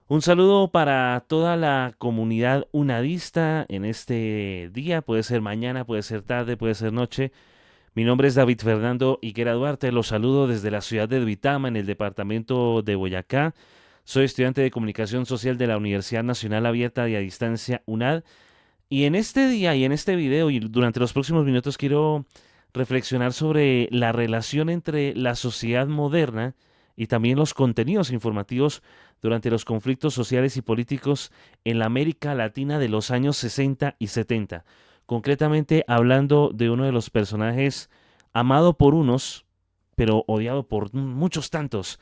Un saludo para toda la comunidad unadista en este día, puede ser mañana, puede ser tarde, puede ser noche. Mi nombre es David Fernando Higuera Duarte, los saludo desde la ciudad de Duitama, en el departamento de Boyacá. Soy estudiante de Comunicación Social de la Universidad Nacional Abierta y a Distancia UNAD. Y en este día y en este video y durante los próximos minutos quiero reflexionar sobre la relación entre la sociedad moderna y también los contenidos informativos durante los conflictos sociales y políticos en la América Latina de los años 60 y 70. Concretamente hablando de uno de los personajes amado por unos, pero odiado por muchos tantos,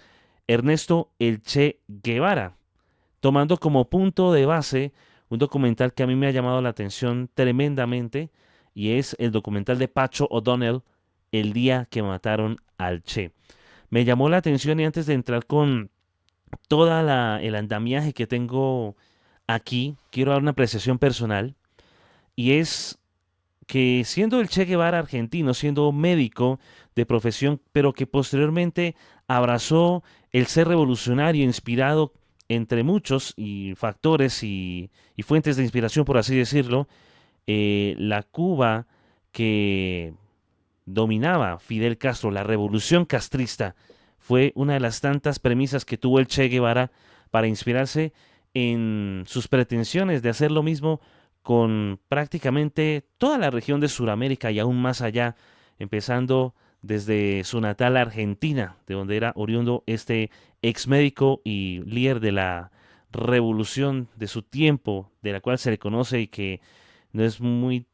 Ernesto El Che Guevara, tomando como punto de base un documental que a mí me ha llamado la atención tremendamente y es el documental de Pacho O'Donnell, El día que mataron al Che. Me llamó la atención y antes de entrar con el andamiaje que tengo aquí, quiero dar una apreciación personal y es que siendo el Che Guevara argentino, siendo médico de profesión, pero que posteriormente abrazó el ser revolucionario, inspirado entre muchos y factores y fuentes de inspiración, por así decirlo, la Cuba que dominaba Fidel Castro, la revolución castrista, fue una de las tantas premisas que tuvo el Che Guevara para inspirarse en sus pretensiones de hacer lo mismo con prácticamente toda la región de Sudamérica y aún más allá, empezando desde su natal Argentina, de donde era oriundo este ex médico y líder de la revolución de su tiempo, de la cual se le conoce y que no es muy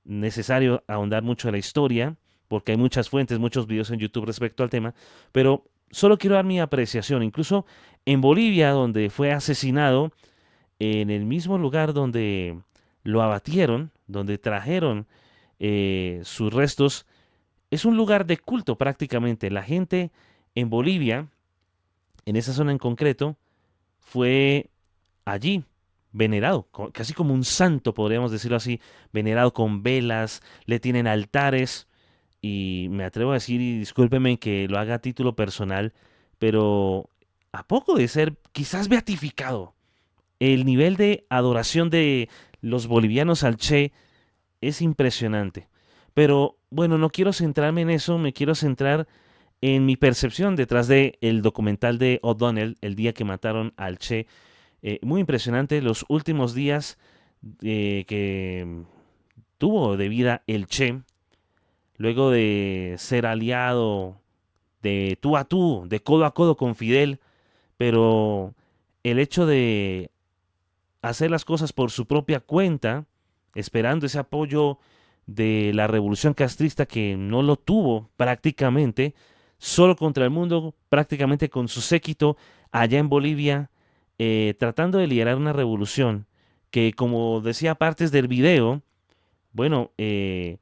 necesario ahondar mucho en la historia, porque hay muchas fuentes, muchos videos en YouTube respecto al tema, pero solo quiero dar mi apreciación. Incluso en Bolivia, donde fue asesinado, en el mismo lugar donde lo abatieron, donde trajeron sus restos, es un lugar de culto prácticamente. La gente en Bolivia, en esa zona en concreto, fue allí venerado, casi como un santo, podríamos decirlo así, venerado con velas, le tienen altares y me atrevo a decir, y discúlpeme que lo haga a título personal, pero a poco de ser quizás beatificado, el nivel de adoración de los bolivianos al Che es impresionante. Pero bueno, no quiero centrarme en eso, me quiero centrar en mi percepción detrás de el documental de O'Donnell, el día que mataron al Che. Muy impresionante los últimos días que tuvo de vida el Che, luego de ser aliado de tú a tú, de codo a codo con Fidel, pero el hecho de hacer las cosas por su propia cuenta, esperando ese apoyo de la revolución castrista que no lo tuvo prácticamente, solo contra el mundo, prácticamente con su séquito allá en Bolivia, tratando de liderar una revolución que, como decía partes del video, bueno, el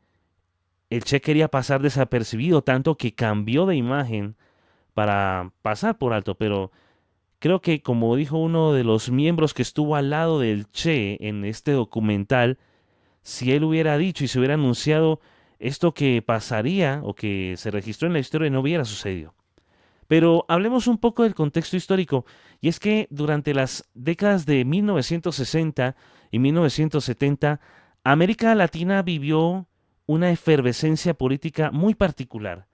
Che quería pasar desapercibido, tanto que cambió de imagen para pasar por alto, pero creo que como dijo uno de los miembros que estuvo al lado del Che en este documental, si él hubiera dicho y se hubiera anunciado esto que pasaría o que se registró en la historia no hubiera sucedido. Pero hablemos un poco del contexto histórico, y es que durante las décadas de 1960 y 1970, América Latina vivió una efervescencia política muy particular.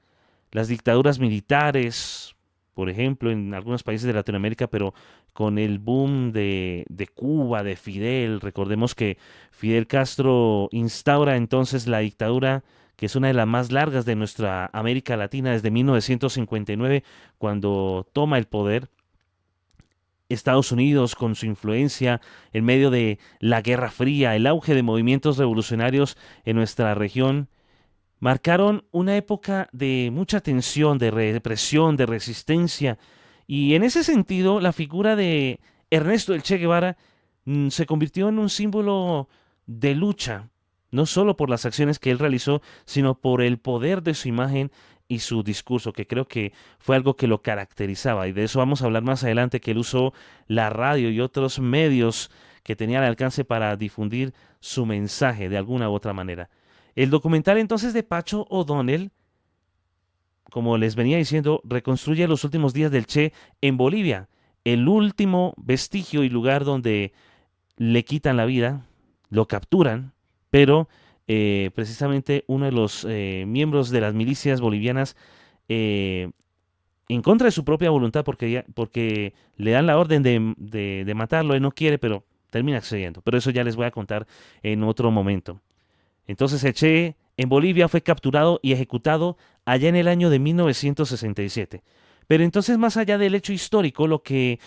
Las dictaduras militares, por ejemplo, en algunos países de Latinoamérica, pero con el boom de Cuba, de Fidel, recordemos que Fidel Castro instaura entonces la dictadura que es una de las más largas de nuestra América Latina desde 1959, cuando toma el poder. Estados Unidos, con su influencia en medio de la Guerra Fría, el auge de movimientos revolucionarios en nuestra región, marcaron una época de mucha tensión, de represión, de resistencia. Y en ese sentido, la figura de Ernesto el Che Guevara se convirtió en un símbolo de lucha, no solo por las acciones que él realizó, sino por el poder de su imagen y su discurso, que creo que fue algo que lo caracterizaba. Y de eso vamos a hablar más adelante, que él usó la radio y otros medios que tenía al alcance para difundir su mensaje de alguna u otra manera. El documental entonces de Pacho O'Donnell, como les venía diciendo, reconstruye los últimos días del Che en Bolivia, el último vestigio y lugar donde le quitan la vida, lo capturan, pero precisamente uno de los miembros de las milicias bolivianas, eh, en contra de su propia voluntad, porque le dan la orden de matarlo, él no quiere, pero termina accediendo. Pero eso ya les voy a contar en otro momento. Entonces el Che en Bolivia fue capturado y ejecutado allá en el año de 1967. Pero entonces, más allá del hecho histórico, lo que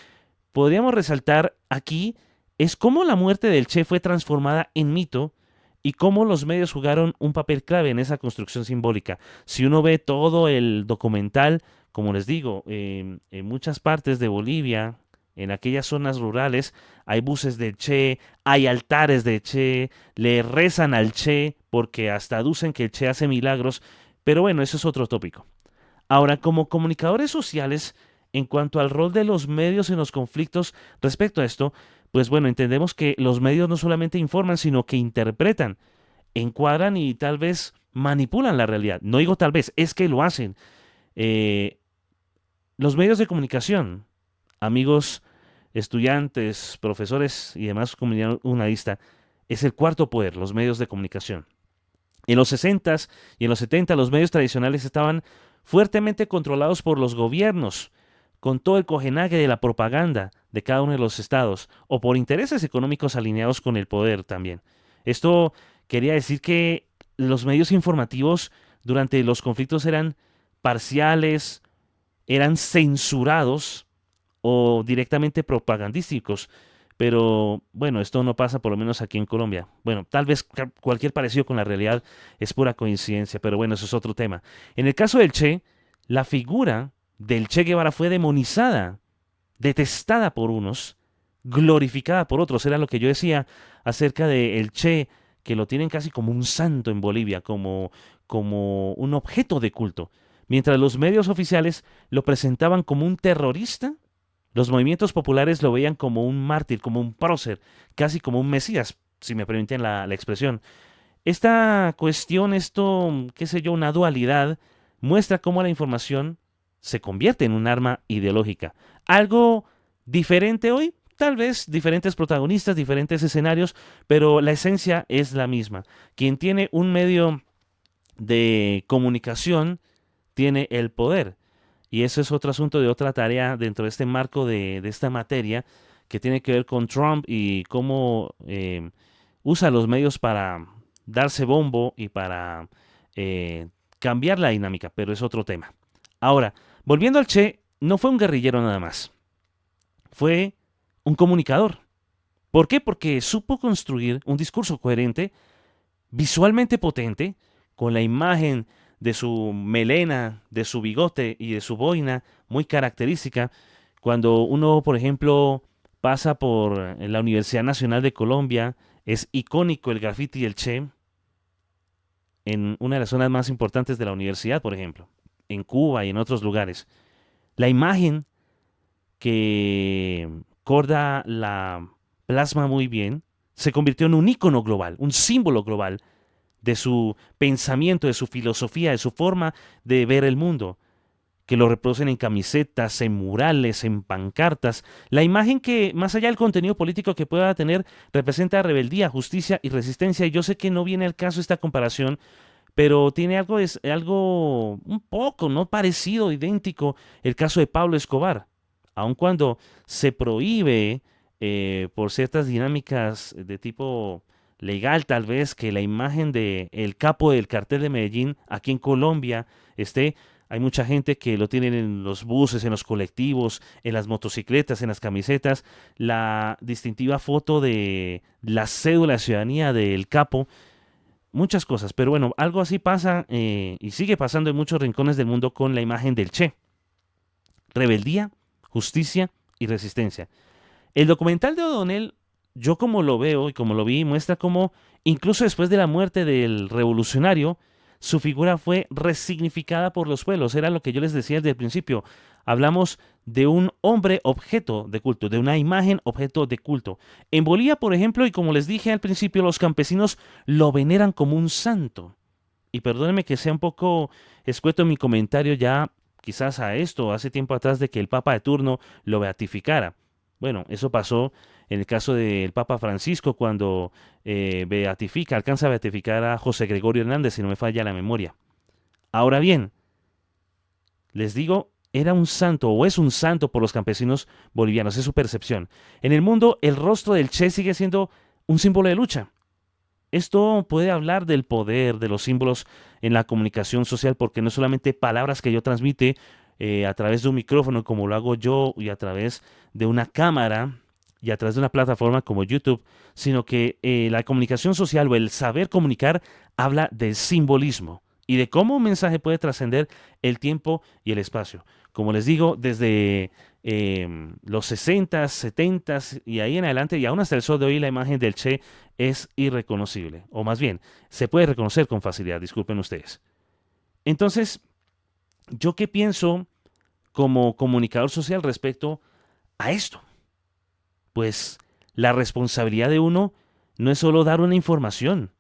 podríamos resaltar aquí es cómo la muerte del Che fue transformada en mito y cómo los medios jugaron un papel clave en esa construcción simbólica. Si uno ve todo el documental, como les digo, en muchas partes de Bolivia, en aquellas zonas rurales, hay buses del Che, hay altares de Che, le rezan al Che porque hasta aducen que el Che hace milagros, pero bueno, eso es otro tópico. Ahora, como comunicadores sociales, en cuanto al rol de los medios en los conflictos respecto a esto, pues bueno, entendemos que los medios no solamente informan, sino que interpretan, encuadran y tal vez manipulan la realidad. No digo tal vez, es que lo hacen. Eh, los medios de comunicación, amigos, estudiantes, profesores y demás comunidad humanista, es el cuarto poder, los medios de comunicación. En los 60 y en los 70 los medios tradicionales estaban fuertemente controlados por los gobiernos, con todo el cojenaje de la propaganda de cada uno de los estados, o por intereses económicos alineados con el poder también. Esto quería decir que los medios informativos durante los conflictos eran parciales, eran censurados o directamente propagandísticos. Pero bueno, esto no pasa por lo menos aquí en Colombia. Bueno, tal vez cualquier parecido con la realidad es pura coincidencia, pero bueno, eso es otro tema. En el caso del Che, la figura del Che Guevara fue demonizada, detestada por unos, glorificada por otros. Era lo que yo decía acerca del Che, que lo tienen casi como un santo en Bolivia, como un objeto de culto. Mientras los medios oficiales lo presentaban como un terrorista, los movimientos populares lo veían como un mártir, como un prócer, casi como un mesías, si me permiten la expresión. Esta cuestión, esto, qué sé yo, una dualidad, muestra cómo la información se convierte en un arma ideológica. Algo diferente hoy, tal vez diferentes protagonistas, diferentes escenarios, pero la esencia es la misma. Quien tiene un medio de comunicación tiene el poder. Y eso es otro asunto de otra tarea dentro de este marco de esta materia que tiene que ver con Trump y cómo usa los medios para darse bombo y para cambiar la dinámica, pero es otro tema. Ahora, volviendo al Che, no fue un guerrillero nada más, fue un comunicador. ¿Por qué? Porque supo construir un discurso coherente, visualmente potente, con la imagen de su melena, de su bigote y de su boina muy característica. Cuando uno, por ejemplo, pasa por la Universidad Nacional de Colombia, es icónico el graffiti del Che en una de las zonas más importantes de la universidad, por ejemplo, en Cuba y en otros lugares. La imagen que Corda la plasma muy bien se convirtió en un ícono global, un símbolo global de su pensamiento, de su filosofía, de su forma de ver el mundo, que lo reproducen en camisetas, en murales, en pancartas. La imagen que, más allá del contenido político que pueda tener, representa rebeldía, justicia y resistencia. Y yo sé que no viene al caso esta comparación, pero tiene algo, es algo un poco, ¿no? Parecido, idéntico, el caso de Pablo Escobar. Aun cuando se prohíbe por ciertas dinámicas de tipo legal tal vez que la imagen de el capo del cartel de Medellín aquí en Colombia esté. Hay mucha gente que lo tienen en los buses, en los colectivos, en las motocicletas, en las camisetas, la distintiva foto de la cédula de ciudadanía del capo, muchas cosas. Pero bueno, algo así pasa y sigue pasando en muchos rincones del mundo con la imagen del Che. Rebeldía, justicia y resistencia. El documental de O'Donnell, yo como lo veo y como lo vi, muestra cómo, incluso después de la muerte del revolucionario, su figura fue resignificada por los pueblos. Era lo que yo les decía desde el principio. Hablamos de un hombre objeto de culto, de una imagen objeto de culto. En Bolivia, por ejemplo, y como les dije al principio, los campesinos lo veneran como un santo. Y perdónenme que sea un poco escueto en mi comentario ya quizás a esto hace tiempo atrás de que el Papa de turno lo beatificara. Bueno, eso pasó en el caso del Papa Francisco cuando alcanza a beatificar a José Gregorio Hernández, si no me falla la memoria. Ahora bien, les digo, era un santo o es un santo por los campesinos bolivianos, es su percepción. En el mundo, el rostro del Che sigue siendo un símbolo de lucha. Esto puede hablar del poder de los símbolos en la comunicación social, porque no es solamente palabras que yo transmite a través de un micrófono como lo hago yo y a través de una cámara y a través de una plataforma como YouTube, sino que la comunicación social o el saber comunicar habla del simbolismo y de cómo un mensaje puede trascender el tiempo y el espacio. Como les digo, desde los 60, 70 y ahí en adelante, y aún hasta el sol de hoy, la imagen del Che es irreconocible, o más bien, se puede reconocer con facilidad, disculpen ustedes. Entonces, ¿yo qué pienso como comunicador social respecto a esto? Pues la responsabilidad de uno no es solo dar una información,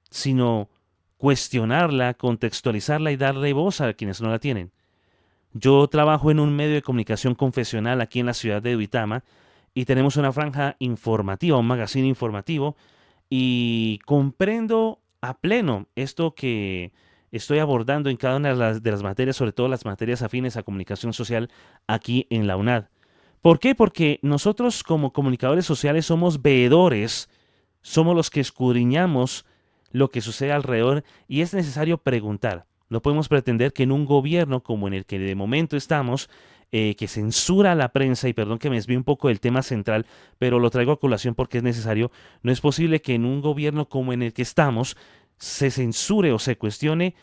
sino cuestionarla, contextualizarla y darle voz a quienes no la tienen. Yo trabajo en un medio de comunicación confesional aquí en la ciudad de Duitama y tenemos una franja informativa, un magazine informativo, y comprendo a pleno esto que estoy abordando en cada una de las materias, sobre todo las materias afines a comunicación social aquí en la UNAD. ¿Por qué? Porque nosotros como comunicadores sociales somos veedores, somos los que escudriñamos lo que sucede alrededor y es necesario preguntar. No podemos pretender que en un gobierno como en el que de momento estamos, que censura a la prensa, y perdón que me desvíe un poco del tema central, pero lo traigo a colación porque es necesario, no es posible que en un gobierno como en el que estamos se censure o se cuestione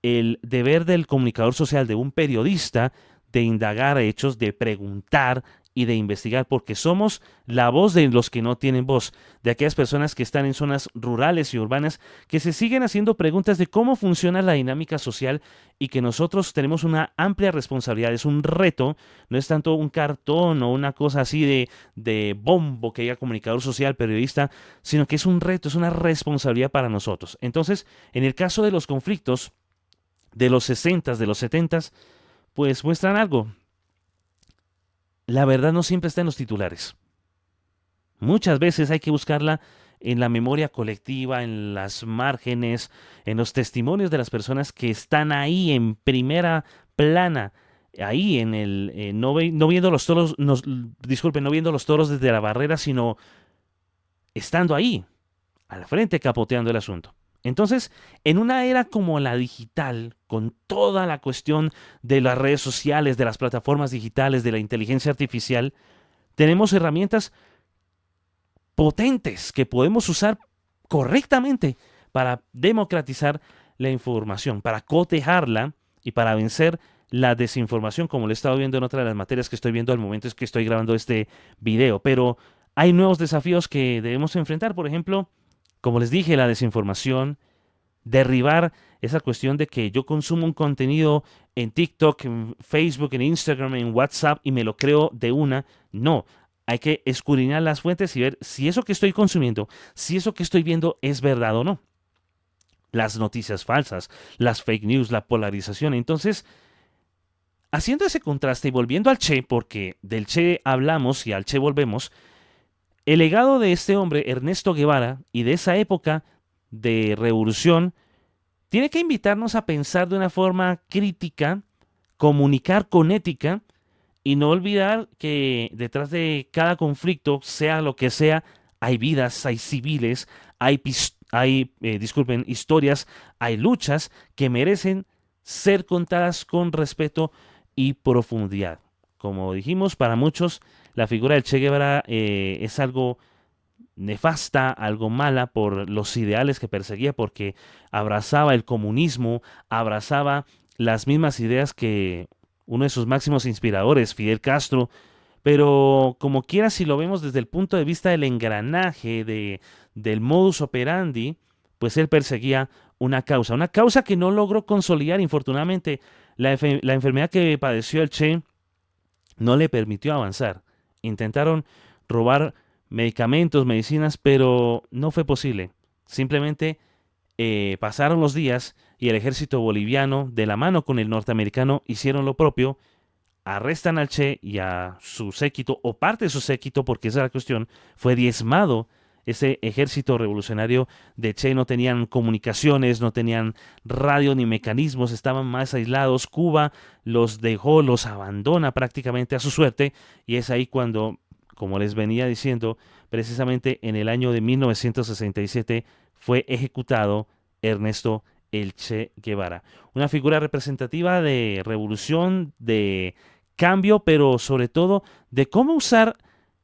el deber del comunicador social, de un periodista, de indagar hechos, de preguntar y de investigar, porque somos la voz de los que no tienen voz, de aquellas personas que están en zonas rurales y urbanas, que se siguen haciendo preguntas de cómo funciona la dinámica social y que nosotros tenemos una amplia responsabilidad, es un reto, no es tanto un cartón o una cosa así de bombo que haya comunicador social, periodista, sino que es un reto, es una responsabilidad para nosotros. Entonces, en el caso de los conflictos de los 60, de los 70, pues muestran algo. La verdad no siempre está en los titulares. Muchas veces hay que buscarla en la memoria colectiva, en las márgenes, en los testimonios de las personas que están ahí en primera plana, ahí en el no viendo los toros, disculpen, no viendo los toros desde la barrera, sino estando ahí, al frente, capoteando el asunto. Entonces, en una era como la digital, con toda la cuestión de las redes sociales, de las plataformas digitales, de la inteligencia artificial, tenemos herramientas potentes que podemos usar correctamente para democratizar la información, para cotejarla y para vencer la desinformación, como lo he estado viendo en otra de las materias que estoy viendo al momento es que estoy grabando este video. Pero hay nuevos desafíos que debemos enfrentar, por ejemplo, como les dije, la desinformación, derribar esa cuestión de que yo consumo un contenido en TikTok, en Facebook, en Instagram, en WhatsApp y me lo creo de una. No, hay que escudriñar las fuentes y ver si eso que estoy consumiendo, si eso que estoy viendo es verdad o no. Las noticias falsas, las fake news, la polarización. Entonces, haciendo ese contraste y volviendo al Che, porque del Che hablamos y al Che volvemos, el legado de este hombre, Ernesto Guevara, y de esa época de revolución, tiene que invitarnos a pensar de una forma crítica, comunicar con ética y no olvidar que detrás de cada conflicto, sea lo que sea, hay vidas, hay civiles, disculpen, historias, hay luchas que merecen ser contadas con respeto y profundidad. Como dijimos, para muchos la figura del Che Guevara es algo nefasta, algo mala por los ideales que perseguía, porque abrazaba el comunismo, abrazaba las mismas ideas que uno de sus máximos inspiradores, Fidel Castro, pero como quiera, si lo vemos desde el punto de vista del engranaje, del modus operandi, pues él perseguía una causa que no logró consolidar. Infortunadamente, la enfermedad que padeció el Che no le permitió avanzar. Intentaron robar medicamentos, medicinas, pero no fue posible. Simplemente pasaron los días y el ejército boliviano, de la mano con el norteamericano, hicieron lo propio, arrestan al Che y a su séquito, o parte de su séquito, porque esa es la cuestión, fue diezmado. Ese ejército revolucionario de Che no tenían comunicaciones, no tenían radio ni mecanismos, estaban más aislados. Cuba los dejó, los abandona prácticamente a su suerte, y es ahí cuando, como les venía diciendo, precisamente en el año de 1967 fue ejecutado Ernesto el Che Guevara. Una figura representativa de revolución, de cambio, pero sobre todo de cómo usar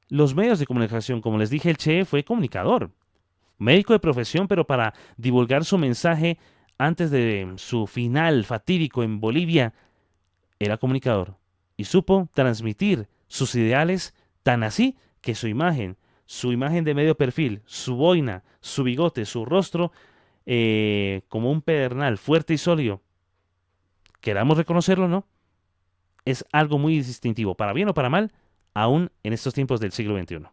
los medios de comunicación. Como les dije, el Che fue comunicador, médico de profesión, pero para divulgar su mensaje antes de su final fatídico en Bolivia, era comunicador y supo transmitir sus ideales tan así que su imagen de medio perfil, su boina, su bigote, su rostro, como un pedernal fuerte y sólido, queramos reconocerlo o no, es algo muy distintivo, para bien o para mal, aún en estos tiempos del siglo XXI.